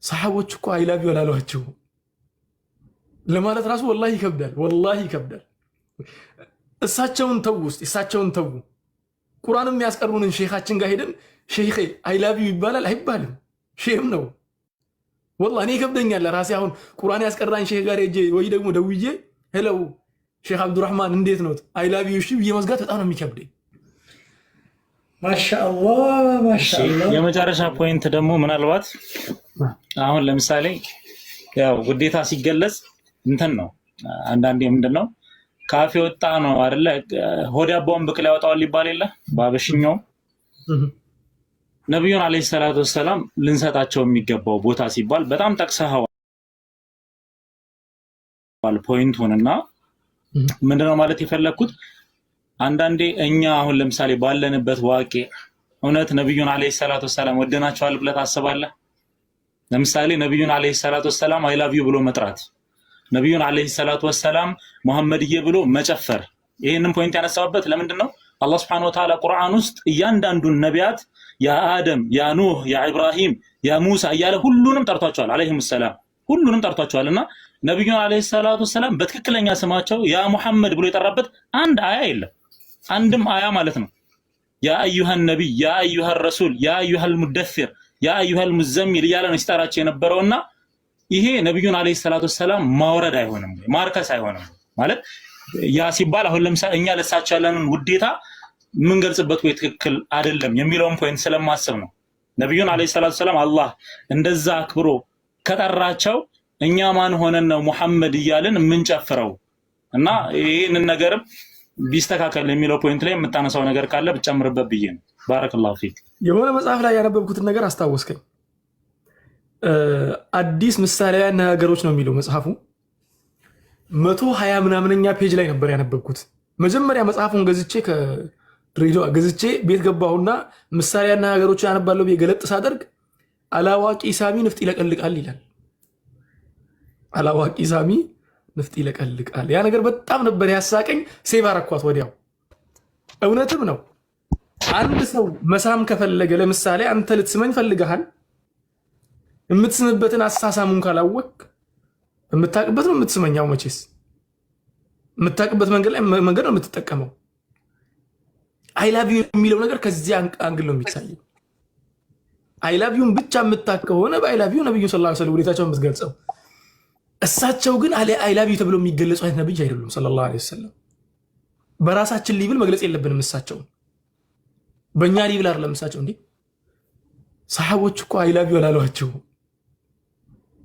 ሰሃቦች እኮ አይላቢ ወላሏቸው ለማለት ራሱ ወላሂ ይከብዳል፣ ወላሂ ይከብዳል። እሳቸውን ተው ውስጥ እሳቸውን ተው። ቁርአን የሚያስቀርቡንን ሼኻችን ጋር ሄደን ሼኼ አይላቢ ይባላል አይባልም? ሼም ነው። ወላሂ እኔ ይከብደኛል ለራሴ። አሁን ቁርአን ያስቀራኝ ሼኽ ጋር ሄጄ ወይ ደግሞ ደውዬ ሄሎ ሼኽ አብዱራህማን እንዴት ነው አይላቢ እሺ ብዬ መዝጋት በጣም ነው የሚከብደኝ። ማሻአላህ ማሻአላህ። የመጨረሻ ፖይንት ደግሞ ምናልባት አሁን ለምሳሌ ያው ግዴታ ሲገለጽ እንትን ነው። አንዳንዴ ምንድነው ካፌ ወጣ ነው አይደለ? ሆድ ያባውን ብቅል ያወጣዋል ይባል የለ በአበሽኛው። ነብዩን አለይሂ ሰላቱ ወሰላም ልንሰጣቸው የሚገባው ቦታ ሲባል በጣም ጠቅሰዋል ፖይንቱንና ምንድነው ማለት የፈለኩት አንዳንዴ እኛ አሁን ለምሳሌ ባለንበት ዋቂ እውነት ነብዩን አለይሂ ሰላቱ ወሰላም ወደናቸዋል ብለህ ታስባለህ? ለምሳሌ ነብዩን አለይሂ ሰላቱ ወሰላም አይ ላቭ ዩ ብሎ መጥራት፣ ነብዩን አለይሂ ሰላቱ ወሰላም መሐመድዬ ብሎ መጨፈር። ይሄንን ፖይንት ያነሳውበት ለምንድን ነው? አላህ Subhanahu Wa Ta'ala ቁርአን ውስጥ እያንዳንዱን ነቢያት ያ አደም፣ ያ ኑህ፣ ያ ኢብራሂም፣ ያ ሙሳ እያለ ሁሉንም ጠርቷቸዋል አለይሂም ሰላም፣ ሁሉንም ጠርቷቸዋልና ነብዩን አለይሂ ሰላቱ ወሰላም በትክክለኛ ስማቸው ያ ሙሐመድ ብሎ የጠራበት አንድ አያ የለም። አንድም አያ ማለት ነው ያ አዩሃን ነቢይ፣ ያ አዩሃን ረሱል፣ ያ አዩሃል ሙደፊር፣ ያ አዩሃል ሙዘሚል እያለ ነው ሲጠራቸው የነበረውና ይሄ ነብዩን አለይሂ ሰላቱ ወሰላም ማውረድ አይሆንም፣ ማርከስ አይሆንም ማለት ያ ሲባል አሁን ለምሳሌ እኛ ለሳቸው ያለንን ውዴታ ምን ገልጽበት ወይ ትክክል አይደለም የሚለውን ፖይንት ስለማስብ ነው። ነብዩን አለይሂ ሰላቱ ወሰላም አላህ እንደዛ አክብሮ ከጠራቸው እኛ ማን ሆነን ነው ሙሐመድ እያልን የምንጨፍረው? እና ይሄንን ነገርም ቢስተካከል የሚለው ፖይንት ላይ የምታነሳው ነገር ካለ ብጨምርበት ብዬ ነው። ባረከላሁ ፊክ። የሆነ መጽሐፍ ላይ ያነበብኩትን ነገር አስታወስከኝ። አዲስ ምሳሌያዊ ነገሮች ነው የሚለው መጽሐፉ 120 ምናምነኛ ፔጅ ላይ ነበር ያነበብኩት። መጀመሪያ መጽሐፉን ገዝቼ ከድሬዳዋ ገዝቼ ቤት ገባሁና ምሳሌያዊ ነገሮች ያነባለው ገለጥ ሳደርግ አላዋቂ ሳሚ ንፍጥ ይለቀልቃል ይላል። አላዋቂ ሳሚ ንፍጥ ይለቀልቃል። ያ ነገር በጣም ነበር ያሳቀኝ። ሴቭ አረኳት ወዲያው። እውነትም ነው። አንድ ሰው መሳም ከፈለገ ለምሳሌ አንተ ልትስመኝ ፈልገሃል፣ የምትስምበትን አሳሳሙን ካላወቅ የምታቅበት ነው የምትስመኛው። መቼስ የምታቅበት መንገድ ነው የምትጠቀመው። አይ ላቭ ዩ የሚለው ነገር ከዚህ አንግል ነው የሚታየው። አይ ላቭ ዩን ብቻ የምታቅ ከሆነ በአይ ላቭ ዩ ነብዩ ሰለላሁ ዐለይሂ ወሰለም ሁኔታቸውን የምትገልጸው። እሳቸው ግን አይ ላቭ ዩ ተብሎ የሚገለጹ አይነት ነብይ አይደሉም ሰለላሁ ዐለይሂ ወሰለም። በራሳችን ሊብል መግለጽ የለብንም እሳቸውን። በእኛ ሊብል አይደለም እሳቸው። እንዴ ሰሃቦች እኮ አይ ላቭ ዩ ወላሏቸው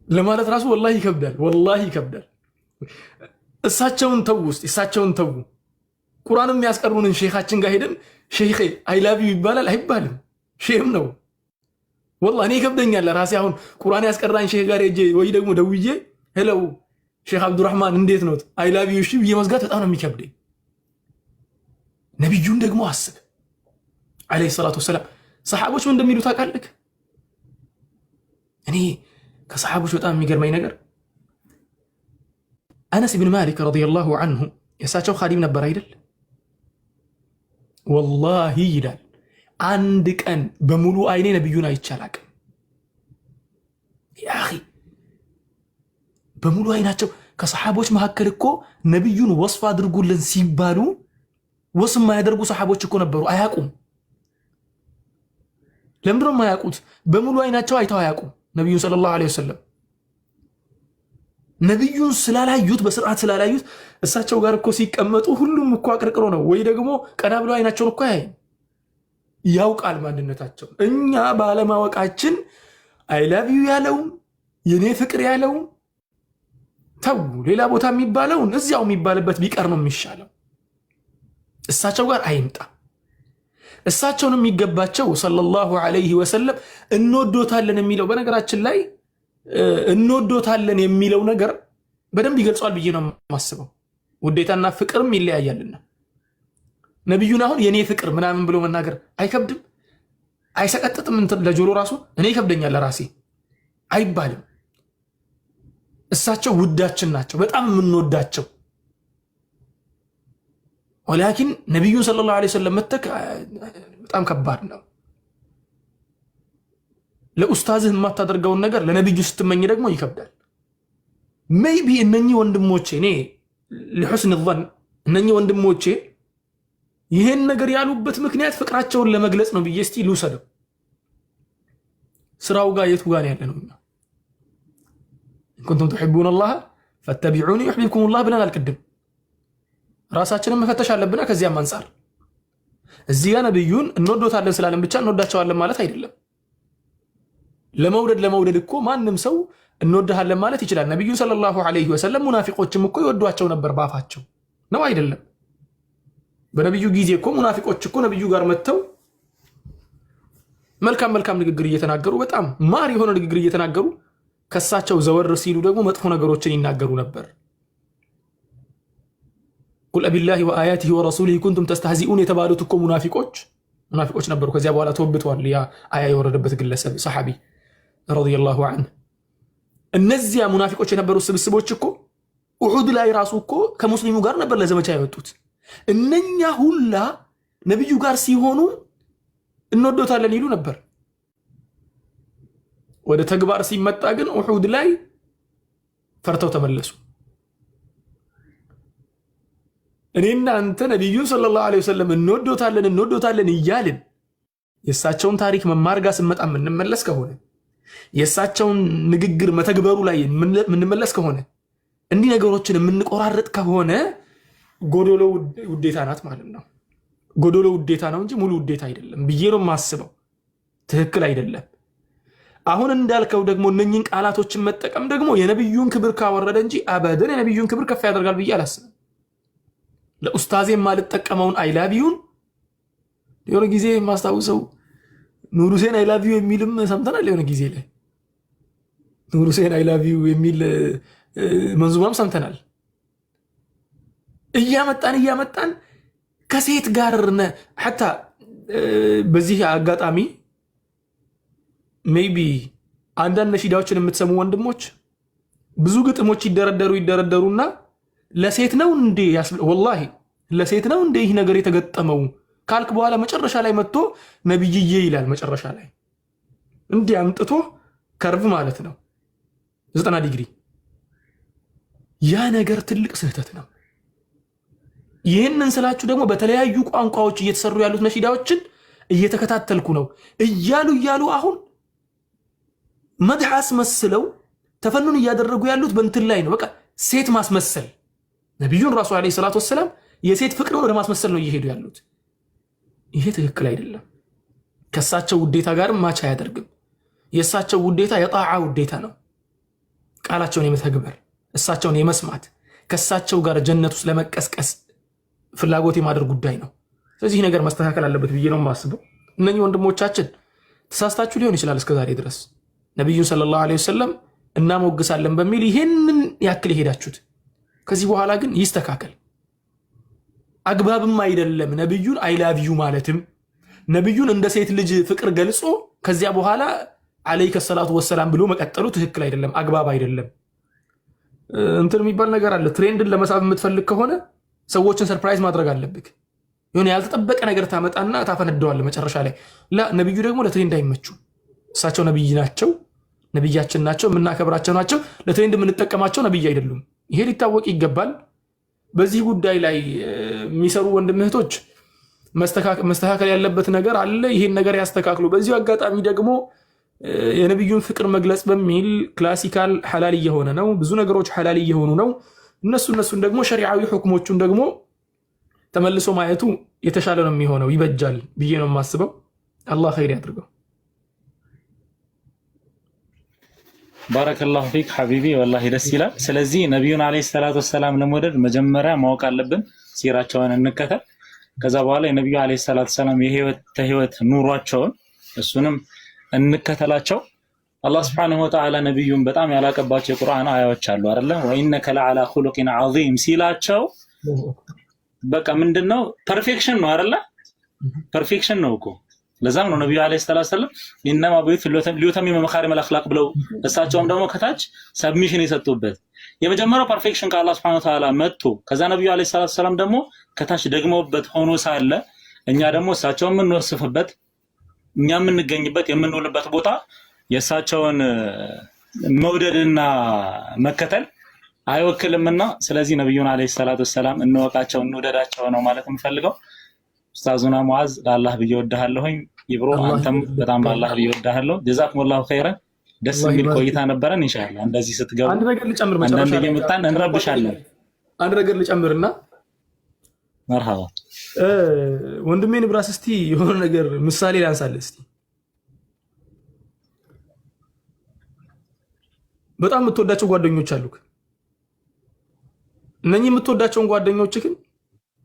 ለማለት ራሱ ወላሂ ይከብዳል፣ ወላሂ ይከብዳል። እሳቸውን ተው ውስጥ እሳቸውን ተው። ቁርአን የሚያስቀርቡንን ሼኻችን ጋር ሄደን ሼኼ አይ ላቭ ዩ ይባላል አይባልም? ሼም ነው። ወላሂ እኔ ይከብደኛል ለራሴ። አሁን ቁርአን ያስቀራኝ ሼኽ ጋር ሄጄ ወይ ደግሞ ደውዬ ሄሎ ሼኽ አብዱራህማን እንዴት ነው አይ ላቭ ዩ እሺ ብዬ መዝጋት በጣም ነው የሚከብደኝ። ነብዩን ደግሞ አስብ አለይሂ ሰላቱ ወሰላም። ሰሃቦች ምን እንደሚሉ ታውቃለህ? እኔ ከሰሃቦች በጣም የሚገርመኝ ነገር አነስ ብን ማሊክ ረዲየላሁ ዐንሁ የእሳቸው ኻዲም ነበር አይደል? ወላሂ ይላል አንድ ቀን በሙሉ አይኔ ነብዩን አይቼ አላቅም። ያ አኺ በሙሉ አይናቸው ከሰሃቦች መካከል እኮ ነብዩን ወስፍ አድርጉልን ሲባሉ ወስም የማያደርጉ ሰሃቦች እኮ ነበሩ። አያቁም። ለምንድን ነው የማያውቁት? በሙሉ አይናቸው አይተው አያቁም ነብዩን ሰለላሁ ዐለይሂ ወሰለም። ነብዩን ስላላዩት በስርዓት ስላላዩት እሳቸው ጋር እኮ ሲቀመጡ ሁሉም እኮ አቅርቅሮ ነው ወይ ደግሞ ቀና ብለው አይናቸውን እኮ ያውቃል ማንነታቸው። እኛ ባለማወቃችን አይ ላቭ ዩ ያለውም የኔ ፍቅር ያለውም ተው ሌላ ቦታ የሚባለውን እዚያው የሚባልበት ቢቀር ነው የሚሻለው። እሳቸው ጋር አይምጣ። እሳቸውን የሚገባቸው ሰለላሁ ዐለይሂ ወሰለም እንወዶታለን የሚለው በነገራችን ላይ እንወዶታለን የሚለው ነገር በደንብ ይገልጿል ብዬ ነው የማስበው። ውዴታና ፍቅርም ይለያያልና ነብዩን አሁን የኔ ፍቅር ምናምን ብሎ መናገር አይከብድም? አይሰቀጥጥም? እንትን ለጆሮ ራሱ እኔ ይከብደኛል ለራሴ አይባልም። እሳቸው ውዳችን ናቸው፣ በጣም የምንወዳቸው። ወላኪን ነብዩን ሰለላሁ ዐለይሂ ወሰለም መተክ በጣም ከባድ ነው። ለኡስታዝህ የማታደርገውን ነገር ለነብዩ ስትመኝ ደግሞ ይከብዳል። ሜይቢ እነኚህ ወንድሞቼ እኔ ለሁስን الظن እነኚህ ወንድሞቼ ይሄን ነገር ያሉበት ምክንያት ፍቅራቸውን ለመግለጽ ነው ብዬ እስቲ ልውሰደው። ስራው ጋር የቱ ጋር ያለ ነው? እንኩንቱም تحبون الله فاتبعوني يحببكم الله ብለን አልቀድም። ራሳችንን መፈተሽ አለብና ከዚያም አንፃር እዚህ ጋር ነብዩን እንወዶታለን ስላለን ብቻ እንወዳቸዋለን ማለት አይደለም። ለመውደድ እኮ ማንም ሰው እንወድሃለን ማለት ይችላል። ነብዩ ሰለላሁ ዐለይሂ ወሰለም ሙናፊቆችም እኮ ይወዷቸው ነበር ባፋቸው ነው አይደለም? በነብዩ ጊዜ እኮ ሙናፊቆች እኮ ነብዩ ጋር መተው መልካም ንግግር እየተናገሩ በጣም ማር የሆነ ንግግር እየተናገሩ ከሳቸው ዘወር ሲሉ ደግሞ መጥፎ ነገሮችን ይናገሩ ነበር። ቁል አቢላሂ ወአያቲሂ ወረሱሊሂ ኩንቱም ተስተህዚኡን የተባሉት እኮ ሙናፊቆች ነበሩ። ከዚያ በኋላ ተወብቷል ያ አያ የወረደበት ግለሰብ ሰሐቢ ረዲየላሁ ዐንሁ። እነዚያ ሙናፊቆች የነበሩ ስብስቦች እኮ ኡሁድ ላይ ራሱ እኮ ከሙስሊሙ ጋር ነበር ለዘመቻ ያወጡት። እነኛ ሁላ ነብዩ ጋር ሲሆኑ እንወዶታለን ይሉ ነበር። ወደ ተግባር ሲመጣ ግን ኡሁድ ላይ ፈርተው ተመለሱ። እኔና አንተ ነብዩን ሰለላሁ ዐለይሂ ወሰለም እንወዶታለን እያልን የእሳቸውን ታሪክ መማር ጋር ስንመጣ የምንመለስ ከሆነ የእሳቸውን ንግግር መተግበሩ ላይ የምንመለስ ከሆነ እንዲህ ነገሮችን የምንቆራረጥ ከሆነ ጎዶሎ ውዴታ ናት ማለት ነው። ጎዶሎ ውዴታ ነው እንጂ ሙሉ ውዴታ አይደለም ብዬ ነው የማስበው። ትክክል አይደለም። አሁን እንዳልከው ደግሞ እነኚህን ቃላቶችን መጠቀም ደግሞ የነብዩን ክብር ካወረደ እንጂ አበደን የነብዩን ክብር ከፍ ያደርጋል ብዬ አላስብም። ለኡስታዜ ማልጠቀመውን አይላቪዩን የሆነ ጊዜ ማስታውሰው ኑር ሁሴን አይላቪዩ የሚልም ሰምተናል። የሆነ ጊዜ ላይ ኑር ሁሴን አይላቪዩ የሚል መንዙማም ሰምተናል። እያመጣን ከሴት ጋር ሐታ በዚህ አጋጣሚ ሜይቢ አንዳንድ ነሺዳዎችን የምትሰሙ ወንድሞች ብዙ ግጥሞች ይደረደሩና ለሴት ነው እንዴ ወላሂ ለሴት ነው እንዴ ይህ ነገር የተገጠመው ካልክ በኋላ መጨረሻ ላይ መጥቶ ነብይዬ ይላል። መጨረሻ ላይ እንዲህ አምጥቶ ከርቭ ማለት ነው 90 ዲግሪ። ያ ነገር ትልቅ ስህተት ነው። ይህንን ስላችሁ ደግሞ በተለያዩ ቋንቋዎች እየተሰሩ ያሉት ነሺዳዎችን እየተከታተልኩ ነው እያሉ አሁን መድህ አስመስለው ተፈኑን እያደረጉ ያሉት በእንትን ላይ ነው። በቃ ሴት ማስመሰል ነብዩን ራሱ አለይሂ ሰላቱ ወሰለም የሴት ፍቅርን ወደ ማስመሰል ነው እየሄዱ ያሉት። ይሄ ትክክል አይደለም። ከእሳቸው ውዴታ ጋር ማቻ አያደርግም። የእሳቸው ውዴታ የጣዓ ውዴታ ነው። ቃላቸውን የመተግበር እሳቸውን የመስማት ከእሳቸው ጋር ጀነት ውስጥ ለመቀስቀስ ፍላጎት የማድረግ ጉዳይ ነው። ስለዚህ ነገር መስተካከል አለበት ብዬ ነው የማስበው። እነኚህ ወንድሞቻችን ተሳስታችሁ ሊሆን ይችላል እስከዛሬ ድረስ ነብዩን ሰለላሁ ዐለይሂ ወሰለም እናሞግሳለን በሚል ይሄንን ያክል ይሄዳችሁት። ከዚህ በኋላ ግን ይስተካከል። አግባብም አይደለም ነብዩን አይላቪዩ ማለትም ነብዩን እንደ ሴት ልጅ ፍቅር ገልጾ ከዚያ በኋላ አለይከ ሰላቱ ወሰላም ብሎ መቀጠሉ ትክክል አይደለም፣ አግባብ አይደለም። እንትን የሚባል ነገር አለ። ትሬንድን ለመሳብ የምትፈልግ ከሆነ ሰዎችን ሰርፕራይዝ ማድረግ አለብክ። የሆነ ያልተጠበቀ ነገር ታመጣና ታፈነደዋለህ መጨረሻ ላይ። ነብዩ ደግሞ ለትሬንድ አይመቹም። እሳቸው ነብይ ናቸው፣ ነብያችን ናቸው፣ የምናከብራቸው ናቸው። ለትሬንድ የምንጠቀማቸው ነብይ አይደሉም። ይሄ ሊታወቅ ይገባል። በዚህ ጉዳይ ላይ የሚሰሩ ወንድም እህቶች መስተካከል ያለበት ነገር አለ። ይሄን ነገር ያስተካክሉ። በዚሁ አጋጣሚ ደግሞ የነብዩን ፍቅር መግለጽ በሚል ክላሲካል ሐላል እየሆነ ነው። ብዙ ነገሮች ሐላል እየሆኑ ነው። እነሱን ደግሞ ሸሪዓዊ ሁክሞቹን ደግሞ ተመልሶ ማየቱ የተሻለ ነው የሚሆነው፣ ይበጃል ብዬ ነው የማስበው። አላህ ኸይር ያድርገው። ባረከላሁ ፊክ ሐቢቢ ወላሂ ደስ ይላል። ስለዚህ ነብዩን አለይሂ ሰላቱ ወሰላም ለመውደድ መጀመሪያ ማወቅ አለብን፣ ሲራቸውን እንከተል። ከዛ በኋላ የነብዩ አለይሂ ሰላቱ ወሰላም የህይወት ኑሯቸውን እሱንም እንከተላቸው። አላህ Subhanahu Wa Ta'ala ነብዩን በጣም ያላቀባቸው የቁርአን አያዎች አሉ አይደለ? ወኢነከ ለዐላ ኹሉቂን ዐዚም ሲላቸው በቃ ምንድነው ፐርፌክሽን ነው አይደለ? ፐርፌክሽን ነው እኮ። ለዛም ነው ነብዩ አለይሂ ሰላቱ ወሰለም ኢነማ በይት ሊዩተሚመ መካሪመል አኽላቅ ብለው እሳቸውም ደግሞ ከታች ሰብሚሽን የሰጡበት የመጀመሪያው ፐርፌክሽን ከአላህ Subhanahu Wa Ta'ala መጥቶ ከዛ ነብዩ አለይሂ ሰላቱ ወሰለም ደግሞ ከታች ደግመውበት ሆኖ ሳለ እኛ ደግሞ እሳቸውን የምንወስፍበት እኛ የምንገኝበት የምንውልበት ቦታ የእሳቸውን መውደድና መከተል አይወክልምና ስለዚህ ነብዩን አለይሂ ሰላቱ ወሰላም እንወቃቸው እንውደዳቸው ነው ማለት የምፈልገው። ኡስታዙና ሙአዝ ለአላህ ብዬ ወድሃለሁኝ። ይብሮ አንተም በጣም በአላህ ብዬ ወድሃለሁ። ጀዛኩሙላሁ ኸይረን። ደስ የሚል ቆይታ ነበረን። ኢንሻአላህ እንደዚህ ስትገቡ አንድ ነገር ልጨምር፣ መጨረሻ ላይ እየመጣን እንረብሻለን። አንድ ነገር ልጨምርና መርሃባ ወንድሜ ንብራስ እስቲ የሆነ ነገር ምሳሌ ላንሳለህ እስቲ። በጣም የምትወዳቸው ጓደኞች አሉክ። እነኚህ የምትወዳቸውን ጓደኞች ግን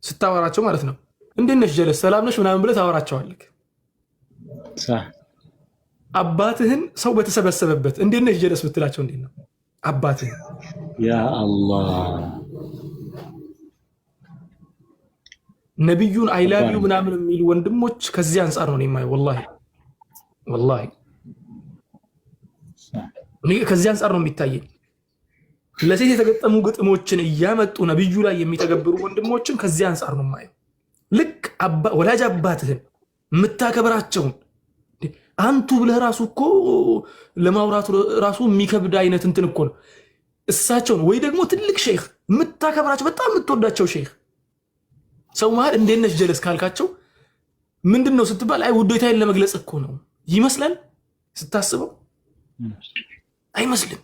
ስታወራቸው ማለት ነው እንዴት ነሽ ጀለስ ሰላም ነሽ ምናምን ብለህ ታወራቸዋለህ። አባትህን ሰው በተሰበሰበበት እንዴት ነሽ ጀለስ ብትላቸው እንዴት ነው አባትህን? ያ አላህ ነብዩን አይላቢው ምናምን የሚሉ ወንድሞች ከዚህ አንፃር ነው የማየው። ወላሂ ከዚህ አንፃር ነው የሚታየኝ። ለሴት የተገጠሙ ግጥሞችን እያመጡ ነብዩ ላይ የሚተገብሩ ወንድሞችን ከዚህ አንፃር ነው የማየው። ልክ ወላጅ አባትህን የምታከብራቸውን አንቱ ብለህ ራሱ እኮ ለማውራት ራሱ የሚከብድ አይነት እንትን እኮ ነው። እሳቸውን ወይ ደግሞ ትልቅ ሼክ የምታከብራቸው በጣም የምትወዳቸው ሼክ ሰው መሀል እንዴት ነሽ ጀለስ ካልካቸው ምንድን ነው ስትባል አይ ውዴታዬን ለመግለጽ እኮ ነው ይመስላል። ስታስበው አይመስልም።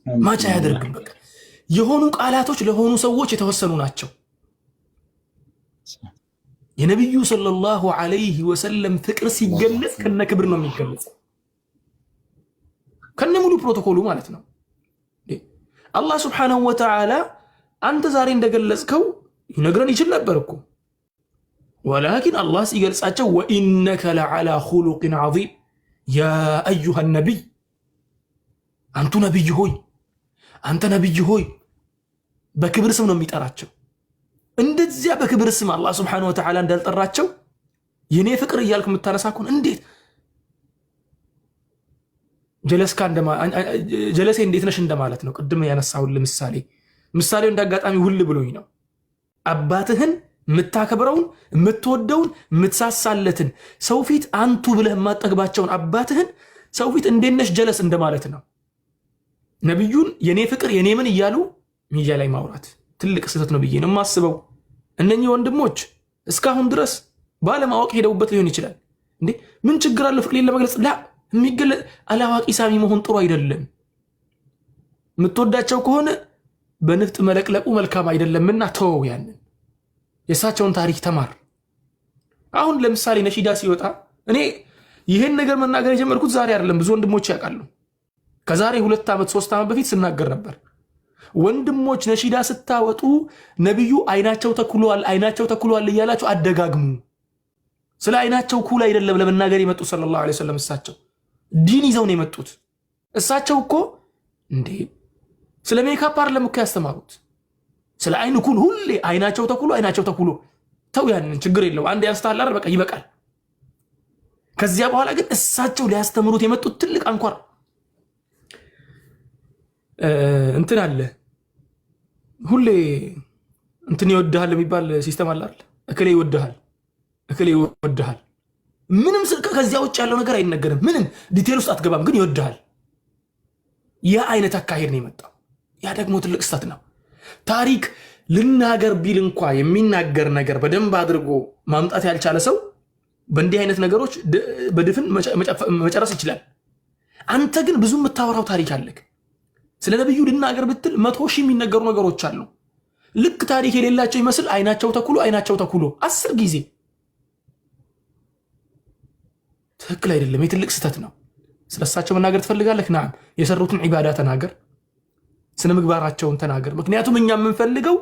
ማቻ አያደርግም። በቃ የሆኑ ቃላቶች ለሆኑ ሰዎች የተወሰኑ ናቸው። የነብዩ ሰለላሁ ዐለይሂ ወሰለም ፍቅር ሲገለጽ ከነ ክብር ነው የሚገለጽ፣ ከነ ሙሉ ፕሮቶኮሉ ማለት ነው። አላህ ሱብሓነሁ ወተዓላ አንተ ዛሬ እንደገለጽከው ይነግረን ይችል ነበር እኮ። ወላኪን አላህ ሲገልጻቸው ወኢነከ ለዓላ ኹሉቅን ዐዚም ያ አዩሃ ነቢይ፣ አንቱ ነቢይ ሆይ፣ አንተ ነቢይ ሆይ በክብር ስም ነው የሚጠራቸው። እንደዚያ በክብር ስም አላህ ሱብሓነሁ ወተዓላ እንዳልጠራቸው የኔ ፍቅር እያልክ የምታነሳ ከሆነ እንዴት ጀለሴ እንዴት ነሽ እንደማለት ነው። ቅድም ያነሳሁልህ ምሳሌው እንዳጋጣሚ ሁል ብሎኝ ነው። አባትህን የምታከብረውን የምትወደውን የምትሳሳለትን ሰው ፊት አንቱ ብለህ የማጠግባቸውን አባትህን ሰው ፊት እንዴት ነሽ ጀለስ እንደማለት ነው። ነቢዩን የኔ ፍቅር የኔ ምን እያሉ ሚዲያ ላይ ማውራት ትልቅ ስህተት ነው ብዬ ነው የማስበው። እነኚህ ወንድሞች እስካሁን ድረስ ባለማወቅ ሄደውበት ሊሆን ይችላል። እንዴ ምን ችግር አለው ፍቅሬን ለመግለጽ? ላ የሚገለጽ አላዋቂ ሳሚ መሆን ጥሩ አይደለም። የምትወዳቸው ከሆነ በንፍጥ መለቅለቁ መልካም አይደለምና ተወው። ያንን የእሳቸውን ታሪክ ተማር። አሁን ለምሳሌ ነሺዳ ሲወጣ እኔ ይህን ነገር መናገር የጀመርኩት ዛሬ አይደለም። ብዙ ወንድሞች ያውቃሉ። ከዛሬ 2 ዓመት 3 ዓመት በፊት ስናገር ነበር። ወንድሞች ነሺዳ ስታወጡ ነብዩ አይናቸው ተኩሏል እያላችሁ አደጋግሙ። ስለ አይናቸው ኩል አይደለም ለመናገር የመጡት ሰለላሁ ዐለይሂ ወሰለም። እሳቸው ዲን ይዘው ነው የመጡት። እሳቸው እኮ እንዴ ስለ ሜካፕ አይደለም እኮ ያስተማሩት፣ ስለ አይን ኩል። ሁሌ አይናቸው ተኩሎ ተው፣ ያንን ችግር የለው አንድ ያንስታላር በቃ ይበቃል። ከዚያ በኋላ ግን እሳቸው ሊያስተምሩት የመጡት ትልቅ አንኳር እንትን አለ። ሁሌ እንትን ይወድሃል የሚባል ሲስተም አለ አይደል? እከሌ ይወድሃል። ምንም ከዚያ ውጭ ያለው ነገር አይነገርም። ምንም ዲቴል ውስጥ አትገባም፣ ግን ይወድሃል። ያ አይነት አካሄድ ነው የመጣው። ያ ደግሞ ትልቅ ስህተት ነው። ታሪክ ልናገር ቢል እንኳ የሚናገር ነገር በደንብ አድርጎ ማምጣት ያልቻለ ሰው በእንዲህ አይነት ነገሮች በድፍን መጨረስ ይችላል። አንተ ግን ብዙ የምታወራው ታሪክ አለክ። ስለ ነብዩ ልናገር ብትል 100 ሺህ የሚነገሩ ነገሮች አሉ። ልክ ታሪክ የሌላቸው ይመስል አይናቸው ተኩሎ 10 ጊዜ። ትክክል አይደለም። የትልቅ ስህተት ነው። ስለሳቸው መናገር ትፈልጋለህ? ናም የሰሩትን ዒባዳ ተናገር፣ ስነ ምግባራቸውን ተናገር። ምክንያቱም እኛ የምንፈልገው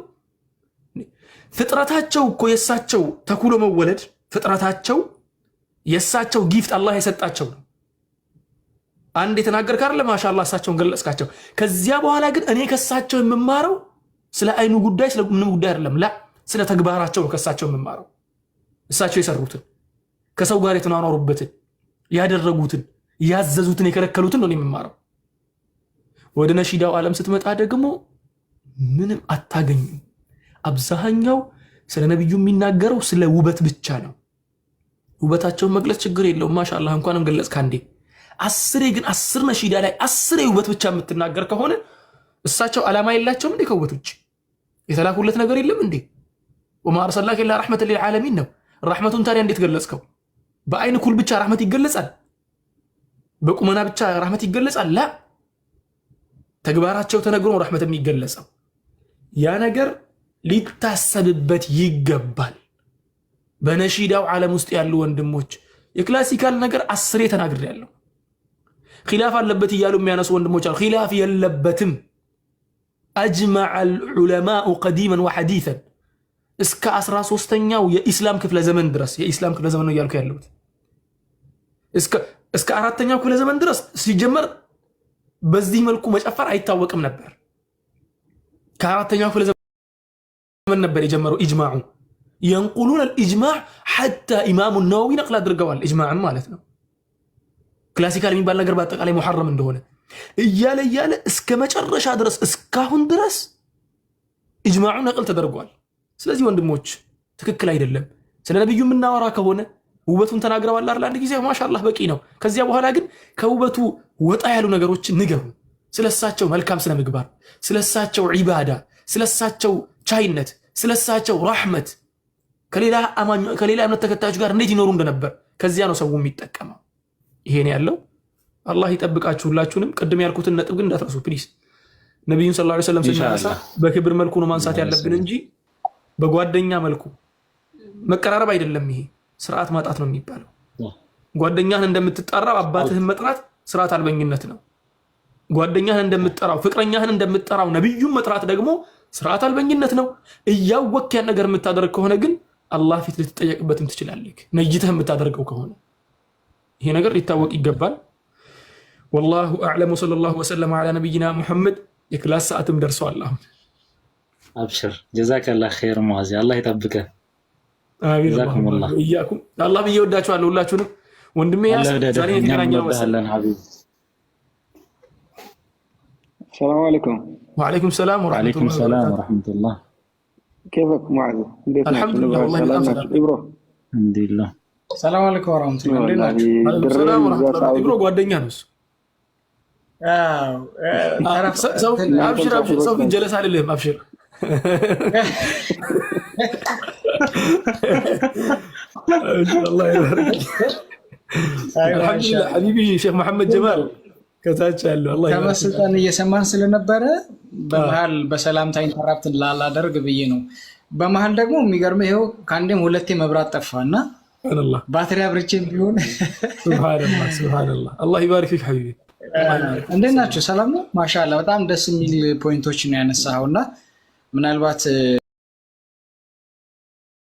ፍጥረታቸው እኮ የሳቸው ተኩሎ መወለድ ፍጥረታቸው የሳቸው ጊፍት አላህ የሰጣቸው ነው። አንድ የተናገር ካለ ማሻአላህ እሳቸውን ገለጽካቸው። ከዚያ በኋላ ግን እኔ ከሳቸው የምማረው ስለ አይኑ ጉዳይ ስለ ምንም ጉዳይ አይደለም። ላ ስለ ተግባራቸው ነው ከሳቸው የምማረው። እሳቸው የሰሩትን ከሰው ጋር የተኗኗሩበትን ያደረጉትን ያዘዙትን የከለከሉትን ነው የምማረው። ወደ ነሺዳው ዓለም ስትመጣ ደግሞ ምንም አታገኙም። አብዛኛው ስለ ነብዩ የሚናገረው ስለ ውበት ብቻ ነው። ውበታቸውን መግለጽ ችግር የለውም። ማሻአላህ እንኳንም ገለጽ ካንዴ 10 ግን 10 ነሺዳ ላይ 10 ውበት ብቻ የምትናገር ከሆነ እሳቸው ዓላማ የላቸውም እንዴ? ከውበት ውጭ የተላኩለት ነገር የለም እንዴ? ወማ አርሰልናከ ኢላ ረሕመተን ሊልዓለሚን ነው። ረሕመቱን ታዲያ እንዴት ገለጽከው? በአይን ኩል ብቻ ረሕመት ይገለጻል? በቁመና ብቻ ረሕመት ይገለጻል? ላ ተግባራቸው ተነግሮ ረሕመት የሚገለጸው ያ ነገር ሊታሰብበት ይገባል። በነሺዳው ዓለም ውስጥ ያሉ ወንድሞች የክላሲካል ነገር 10 ተናግሬያለሁ። ኺላፍ አለበት እያሉ የሚያነሱ ወንድሞች አሉ። ኺላፍ የለበትም። አጅመዐ አልዑለማኡ ቀዲመን ወሐዲሰን እስከ 13ኛው የኢስላም ክፍለ ዘመን ድረስ የኢስላም ክፍለ ዘመን ነው እያልኩ ያለሁት እስከ 4ኛው ክፍለ ዘመን ድረስ ሲጀመር በዚህ መልኩ መጨፈር አይታወቅም ነበር። ከ4ኛው ክፍለ ዘመን ነበር የጀመረው ኢጅማዑ። ينقلون الإجماع حتى إمام النووي نقل أدرقوال إجماع مالتنا كلاسيكال مين بالنا قربات عليه محرم እንደሆነ እያለ እስከ መጨረሻ ድረስ እስካሁን ድረስ ኢጅማዑ ነቅል ተደርጓል። ስለዚህ ወንድሞች ትክክል አይደለም። ስለ ነብዩ የምናወራ ከሆነ ውበቱን ተናግረዋል አይደል? አንድ ጊዜ ማሻአላህ በቂ ነው። ከዚያ በኋላ ግን ከውበቱ ወጣ ያሉ ነገሮች ንገሩ። ስለሳቸው መልካም ስነ ምግባር፣ ስለሳቸው ዒባዳ፣ ስለሳቸው ቻይነት፣ ስለሳቸው ረሕመት ከሌላ እምነት ተከታዮች ጋር እንዴት ይኖሩ እንደነበር ከዚያ ነው ሰው የሚጠቀመው። ይሄን ያለው አላህ ይጠብቃችሁ ሁላችሁንም። ቅድም ያልኩትን ነጥብ ግን እንዳትረሱ ፕሊስ። ነብዩን ሰለላሁ ዐለይሂ ወሰለም ስናነሳ በክብር መልኩ ነው ማንሳት ያለብን እንጂ በጓደኛ መልኩ መቀራረብ አይደለም። ይሄ ስርዓት ማጣት ነው የሚባለው። ጓደኛህን እንደምትጠራው አባትህን መጥራት ስርዓት አልበኝነት ነው። ጓደኛህን እንደምትጠራው ፍቅረኛህን እንደምትጠራው ነብዩን መጥራት ደግሞ ስርዓት አልበኝነት ነው። እያወቅህ ያን ነገር የምታደርግ ከሆነ ግን አላህ ፊት ልትጠየቅበትም ትችላለህ። ነይተህ የምታደርገው ከሆነ ይሄ ነገር ሊታወቅ ይገባል። ወላሁ አዕለም ወሰለላሁ ወሰለም ዐላ ነቢይና ሙሐመድ። የክላስ ሰዓትም ደርሷል አሁን። አብሽር ጀዛከላህ ኸይር ሙአዚ፣ አላህ ይጠብቅህ። አሚን ወኢያኩም። አላህ ብዬ ወዳችኋለሁ ሁላችሁንም። ወንድሜ ያስ ዛሬ የተገናኘነው መሰለኝ ሐቢብ። ሰላም አለይኩም። ወዐለይኩም ሰላም ወራህመቱላህ። كيفك معاذ؟ الحمد لله والله إبرو الحمد لله. السلام عليكم ورحمة الله وبركاته. وعليكم السلام ورحمة الله. إبرو ጓደኛ ነው። أبشر ሰው ግን ጀለስ አይደለም። أبشر الله يبارك. الحمد لله حبيبي شيخ محمد جمال ከታች ያለው አላህ ይባርክ። ከመስልጣን እየሰማን ስለነበረ በመሃል በሰላምታ ኢንተራፕት ላላደርግ ብዬ ነው። በመሃል ደግሞ የሚገርመው ይሄው ከአንዴም ሁለቴ መብራት ጠፋና ሱብሃንአላህ ባትሪ አብርቼም ቢሆን ሱብሃንአላህ አላህ ይባርክ ፊክ ሐቢቢ። እንዴት ናችሁ? ሰላም ነው? ማሻአላህ በጣም ደስ የሚል ፖይንቶች ነው ያነሳኸውና ምናልባት